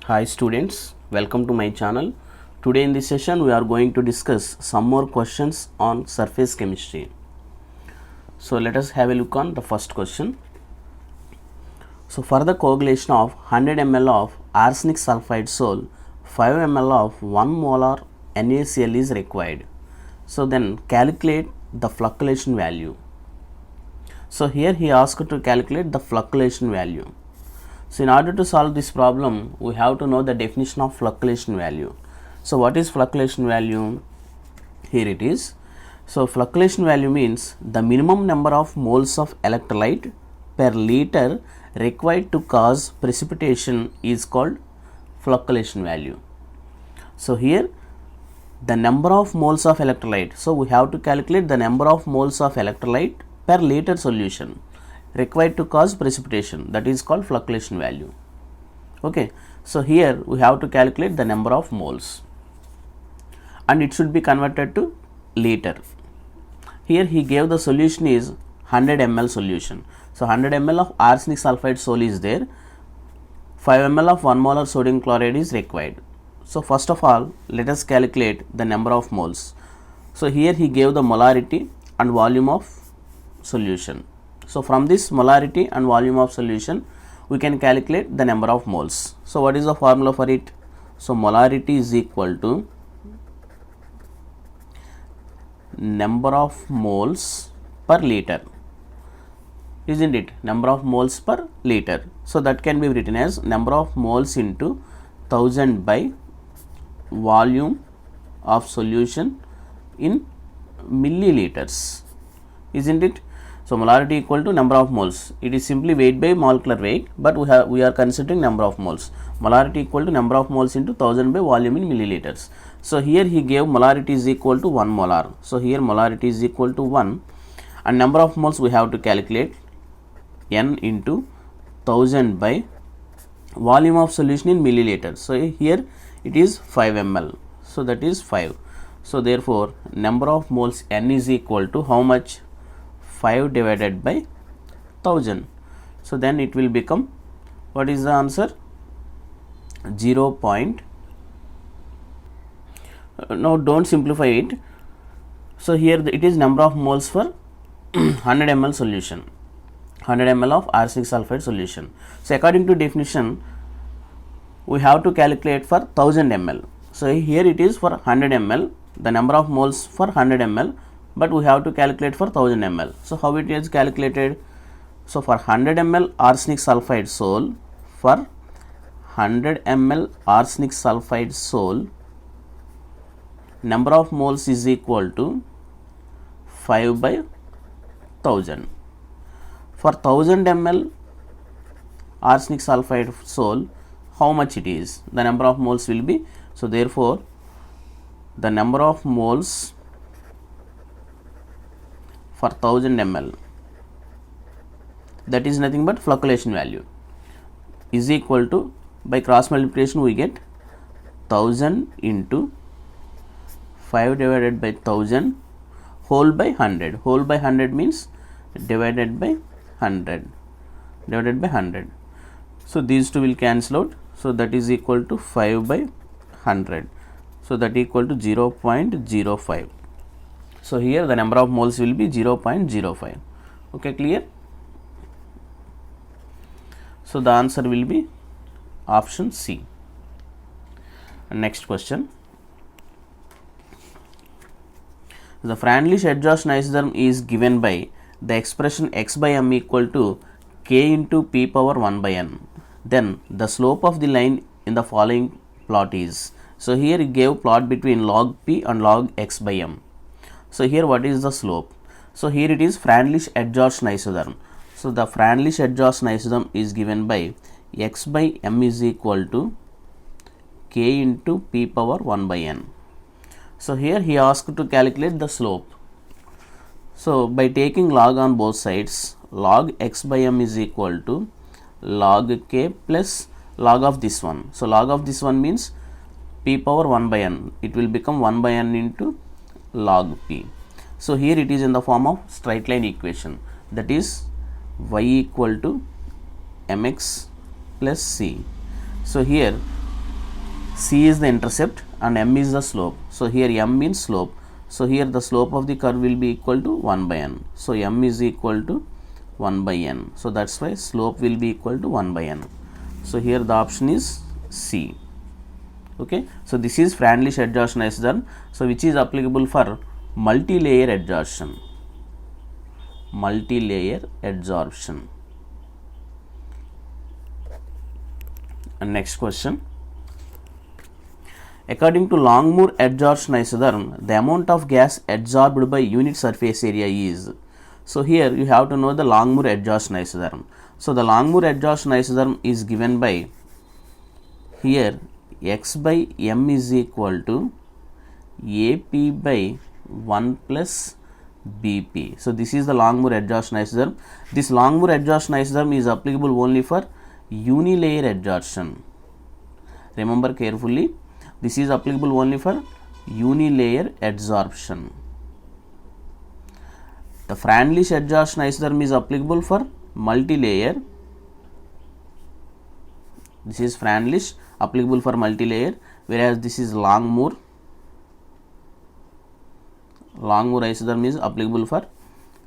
Hi students, welcome to my channel. Today in this session we are going to discuss some more questions on surface chemistry. So let us have a look on the first question. So for the coagulation of 100 ml of arsenic sulfide sol, 5 ml of 1 molar NaCl is required. So then calculate the flocculation value. So here he asked to calculate the flocculation value. So in order to solve this problem, we have to know the definition of flocculation value. So what is flocculation value? Here it is. So flocculation value means the minimum number of moles of electrolyte per liter required to cause precipitation is called flocculation value. So here the number of moles of electrolyte. So we have to calculate the number of moles of electrolyte per liter solution required to cause precipitation, that is called flocculation value. Okay, so here we have to calculate the number of moles and it should be converted to liter. Here he gave the solution is 100 ml solution. So 100 ml of arsenic sulfide sol is there, 5 ml of 1 molar sodium chloride is required. So first of all let us calculate the number of moles. So here he gave the molarity and volume of solution. So from this molarity and volume of solution we can calculate the number of moles. So what is the formula for it? So molarity is equal to number of moles per liter, isn't it? Number of moles per liter. So that can be written as number of moles into 1000 by volume of solution in milliliters, isn't it? So molarity equal to number of moles. It is simply weight by molecular weight, but we are considering number of moles. Molarity equal to number of moles into 1000 by volume in milliliters. So here he gave molarity is equal to 1 molar. So here molarity is equal to 1 and number of moles we have to calculate N into 1000 by volume of solution in milliliters. So here it is 5 ml. So that is 5. So therefore number of moles N is equal to how much? 5 divided by 1000. So then it will become, what is the answer? 0. Now don't simplify it. So here it is number of moles for 100 ml solution, 100 ml of arsenic sulfide solution. So according to definition we have to calculate for 1000 ml. So here it is for 100 ml, the number of moles for 100 ml, but we have to calculate for 1000 ml. So how it is calculated? So for 100 ml arsenic sulfide sol, for 100 ml arsenic sulfide sol, number of moles is equal to 5 by 1000. For 1000 ml arsenic sulfide sol, how much it is? The number of moles will be, so therefore the number of moles for 1000 ml, that is nothing but flocculation value, is equal to, by cross multiplication we get 1000 into 5 divided by 1000 whole by 100. Whole by 100 means divided by 100, divided by 100. So these two will cancel out. So that is equal to 5 by 100. So that equal to 0.05. So here the number of moles will be 0.05. Okay, clear? So the answer will be option C. Next question. The Freundlich-Edwards isotherm is given by the expression x by m equal to k into p power 1 by n. Then the slope of the line in the following plot is. So here he gave plot between log p and log x by m. So here what is the slope? So here it is Freundlich-Edwards isotherm. So the Freundlich-Edwards isotherm is given by x by m is equal to k into p power 1 by n. So here he asked to calculate the slope. So by taking log on both sides, log x by m is equal to log k plus log of this one. So log of this one means p power 1 by n. It will become 1 by n into log p. So here it is in the form of straight line equation, that is y equal to mx plus c. So here C is the intercept and M is the slope. So here M means slope. So here the slope of the curve will be equal to 1 by n. So M is equal to 1 by n. So that's why slope will be equal to 1 by n. So here the option is C. Okay. So this is Freundlich adsorption isotherm. So which is applicable for multi-layer adsorption. Multi-layer adsorption. And next question. According to Longmore adsorption isotherm, the amount of gas adsorbed by unit surface area is. So here you have to know the Longmore adsorption isotherm. So the Longmore adsorption isotherm is given by here x by m is equal to AP by 1 plus BP. So this is the Longmore adsorption isotherm. This Longmore adsorption isotherm is applicable only for unilayer adsorption. Remember carefully. This is applicable only for unilayer adsorption. The Freundlich adsorption isotherm is applicable for multi-layer. This is Freundlich applicable for multi-layer, whereas this is Longmore. Longmore isotherm is applicable for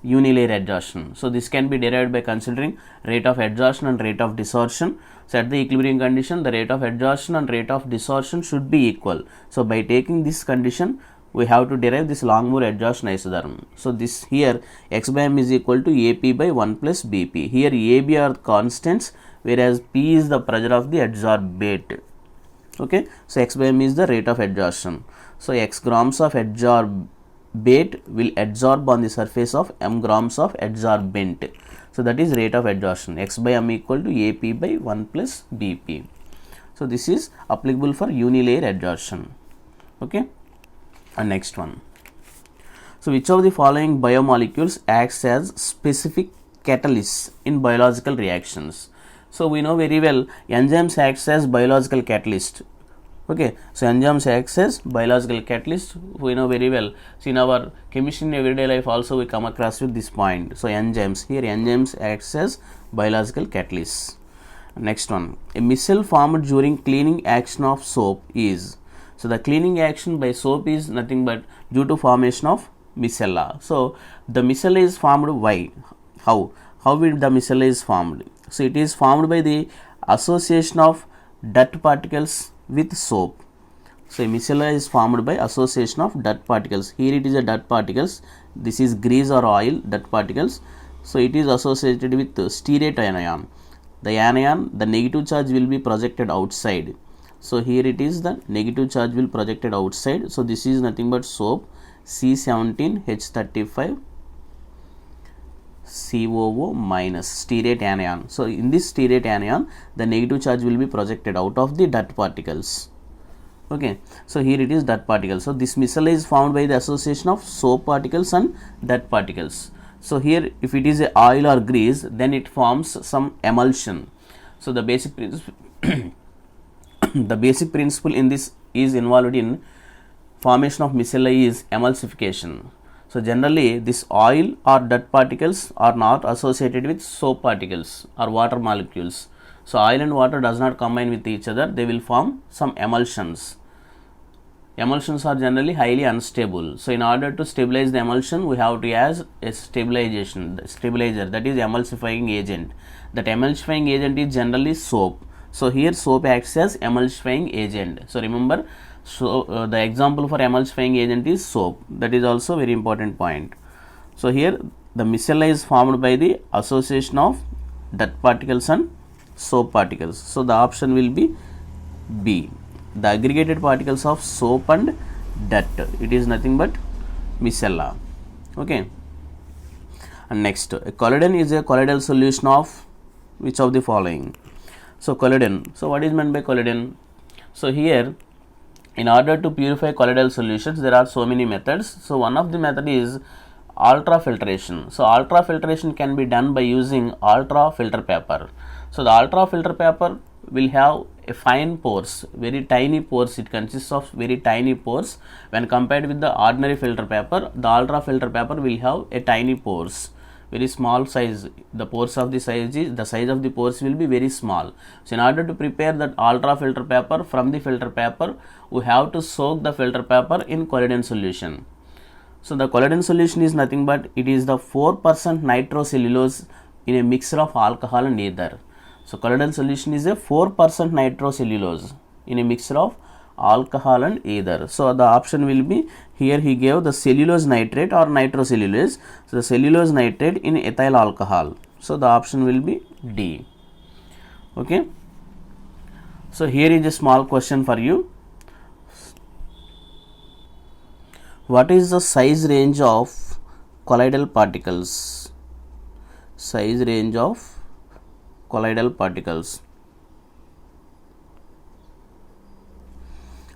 unilayer adsorption. So this can be derived by considering rate of adsorption and rate of desorption. So at the equilibrium condition, the rate of adsorption and rate of desorption should be equal. So by taking this condition, we have to derive this Longmore adsorption isotherm. So this here x by m is equal to AP by 1 plus BP. Here AB are constants, whereas P is the pressure of the adsorbate. Okay. So x by m is the rate of adsorption. So x grams of adsorbate will adsorb on the surface of m grams of adsorbent. So that is rate of adsorption. X by m equal to AP by 1 plus BP. So this is applicable for unilayer adsorption. Okay. And next one. So which of the following biomolecules acts as specific catalysts in biological reactions? So we know very well enzymes acts as biological catalyst. Okay, so enzymes acts as biological catalyst, we know very well. So in our chemistry in everyday life also we come across with this point. So enzymes, here enzymes acts as biological catalysts. Next one, a micelle formed during cleaning action of soap is. So the cleaning action by soap is nothing but due to formation of micella. So the micella is formed why? How will the micella is formed? So it is formed by the association of dirt particles with soap. So a micella is formed by association of dirt particles. Here it is a dirt particles. This is grease or oil dirt particles. So it is associated with stearate anion. The anion, the negative charge will be projected outside. So here it is the negative charge will projected outside. So this is nothing but soap C17H35 COO minus stearate anion. So in this stearate anion, the negative charge will be projected out of the dirt particles. Okay, so here it is dirt particles. So this micella is formed by the association of soap particles and dirt particles. So here if it is a oil or grease, then it forms some emulsion. So the basic principle the basic principle in this is involved in formation of micella is emulsification. So generally this oil or dirt particles are not associated with soap particles or water molecules. So oil and water does not combine with each other, they will form some emulsions. Emulsions are generally highly unstable. So in order to stabilize the emulsion, we have to use a stabilizer, that is emulsifying agent. That emulsifying agent is generally soap. So here soap acts as emulsifying agent. So remember, the example for emulsifying agent is soap. That is also very important point. So here the micella is formed by the association of dirt particles and soap particles. So the option will be B. The aggregated particles of soap and dirt. It is nothing but micella. Okay. And next, a colloidal is a colloidal solution of which of the following? So colloidal. So what is meant by colloidal? So here, in order to purify colloidal solutions, there are so many methods. So one of the method is ultrafiltration. So ultrafiltration can be done by using ultrafilter paper. So the ultrafilter paper will have a fine pores, very tiny pores. It consists of very tiny pores. When compared with the ordinary filter paper, the ultrafilter paper will have a tiny pores, very small size. The pores of the size of the pores will be very small. So in order to prepare that ultra filter paper, from the filter paper we have to soak the filter paper in collodion solution. So the collodion solution is nothing but it is the 4% nitrocellulose in a mixture of alcohol and ether. So collodion solution is a 4% nitrocellulose in a mixture of alcohol and ether. So the option will be, here he gave the cellulose nitrate or nitrocellulose. So the cellulose nitrate in ethyl alcohol. So the option will be D. Okay. So here is a small question for you. What is the size range of colloidal particles? Size range of colloidal particles.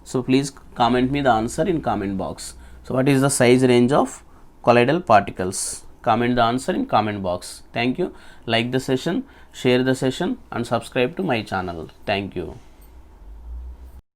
So please comment me the answer in comment box. So what is the size range of colloidal particles? Comment the answer in comment box. Thank you. Like the session, share the session and subscribe to my channel. Thank you.